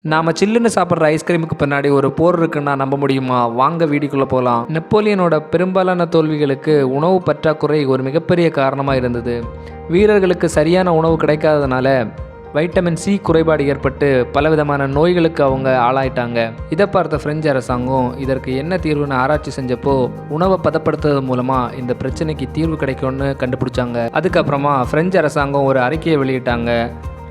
நாம சில்லுன்னு சாப்பிட்ற ஐஸ்கிரீமுக்கு பின்னாடி ஒரு போர் இருக்குன்னா நம்ப முடியுமா? வாங்க வீடியோக்குள்ள போகலாம். நெப்போலியனோட பெரும்பாலான தோல்விகளுக்கு உணவு பற்றாக்குறை ஒரு மிகப்பெரிய காரணமாக இருந்தது. வீரர்களுக்கு சரியான உணவு கிடைக்காததுனால வைட்டமின் சி குறைபாடு ஏற்பட்டு பலவிதமான நோய்களுக்கு அவங்க ஆளாயிட்டாங்க. இதை பார்த்த பிரெஞ்சு அரசாங்கம் இதற்கு என்ன தீர்வுன்னு ஆராய்ச்சி செஞ்சப்போ உணவை பதப்படுத்துறது மூலமா இந்த பிரச்சனைக்கு தீர்வு கிடைக்கும்னு கண்டுபிடிச்சாங்க. அதுக்கப்புறமா பிரெஞ்சு அரசாங்கம் ஒரு அறிக்கையை வெளியிட்டாங்க.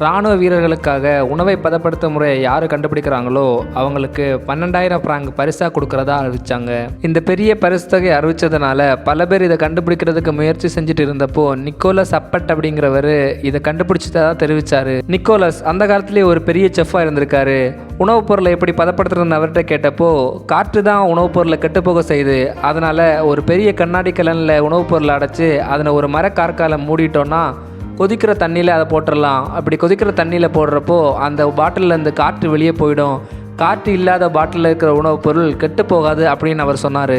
இராணுவ வீரர்களுக்காக உணவை பதப்படுத்த முறையை யார் கண்டுபிடிக்கிறாங்களோ அவங்களுக்கு 12,000 ஃப்ராங்க் பரிசாக கொடுக்கறதா அறிவிச்சாங்க. இந்த பெரிய பரிசு தொகை அறிவிச்சதுனால பல பேர் இதை கண்டுபிடிக்கிறதுக்கு முயற்சி செஞ்சுட்டு இருந்தப்போ நிக்கோலஸ் அப்பட் அப்படிங்கிறவர் இதை கண்டுபிடிச்சதா தெரிவித்தார். நிக்கோலஸ் அந்த காலத்திலேயே ஒரு பெரிய செஃப்பாக இருந்திருக்காரு. உணவுப் பொருளை எப்படி பதப்படுத்துறதுன்னு அவர்கிட்ட கேட்டப்போ காற்று தான் உணவுப் பொருளை கெட்டுப்போக செய்யுது, அதனால் ஒரு பெரிய கண்ணாடி கலனில் உணவுப் பொருளை அடைச்சி அதில் ஒரு மரக்கார்காலை மூடிட்டோன்னா கொதிக்கிற தண்ணியில் அதை போட்டுடலாம். அப்படி கொதிக்கிற தண்ணியில் போடுறப்போ அந்த பாட்டிலேருந்து காற்று வெளியே போயிடும். காற்று இல்லாத பாட்டிலில் இருக்கிற உணவுப் பொருள் கெட்டு போகாது அப்படின்னு அவர் சொன்னார்.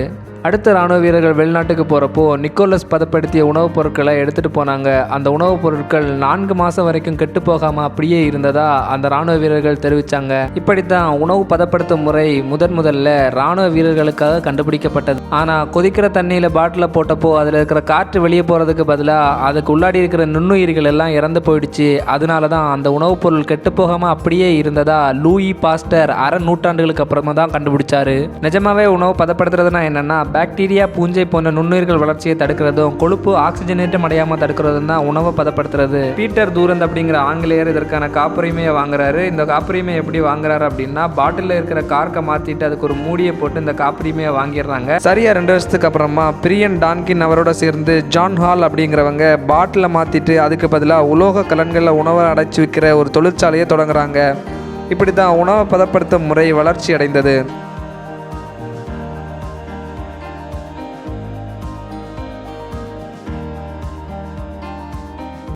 அடுத்த இராணுவ வீரர்கள் வெளிநாட்டுக்கு போகிறப்போ நிக்கோலஸ் பதப்படுத்திய உணவுப் பொருட்களை எடுத்துகிட்டு போனாங்க. அந்த உணவுப் பொருட்கள் 4 மாதம் வரைக்கும் கெட்டு போகாமல் அப்படியே இருந்ததா அந்த இராணுவ வீரர்கள் தெரிவித்தாங்க. இப்படித்தான் உணவு பதப்படுத்தும் முறை முதல்ல இராணுவ வீரர்களுக்காக கண்டுபிடிக்கப்பட்டது. ஆனால் கொதிக்கிற தண்ணியில் பாட்டில் போட்டப்போ அதில் இருக்கிற காற்று வெளியே போகிறதுக்கு பதிலாக அதுக்கு உள்ளாடி இருக்கிற நுண்ணுயிர்கள் எல்லாம் இறந்து போயிடுச்சு. அதனால தான் அந்த உணவுப் பொருள் கெட்டு போகாமல் அப்படியே இருந்ததா லூயி பாஸ்டர் அரை நூற்றாண்டுகளுக்கு அப்புறமா தான் கண்டுபிடிச்சாரு. நிஜமாவே உணவு பதப்படுத்துறதுனா என்னென்னா பாக்டீரியா, பூஞ்சை போன்ற நுண்ணுயிர்கள் வளர்ச்சியை தடுக்கிறதும் கொழுப்பு ஆக்சிஜனேற்றம் அடையாமல் தடுக்கிறதும் தான் உணவை பதப்படுத்துறது. பீட்டர் தூரந்த் அப்படிங்கிற ஆங்கிலேயர் இதற்கான காப்புரிமையை வாங்குறாரு. இந்த காப்புரிமை எப்படி வாங்குறாரு அப்படின்னா பாட்டிலில் இருக்கிற கார்க்கை மாற்றிட்டு அதுக்கு ஒரு மூடியை போட்டு இந்த காப்புரிமையை வாங்கிடுறாங்க. சரியா 2 வருஷத்துக்கு அப்புறமா பிரியன் டான்கின் அவரோட சேர்ந்து ஜான் ஹால் அப்படிங்கிறவங்க பாட்டிலை மாற்றிட்டு அதுக்கு பதிலாக உலோக கலன்களில் உணவை அடைச்சி விற்கிற ஒரு தொழிற்சாலையை தொடங்குறாங்க. இப்படி தான் உணவை பதப்படுத்தும் முறை வளர்ச்சி அடைந்தது.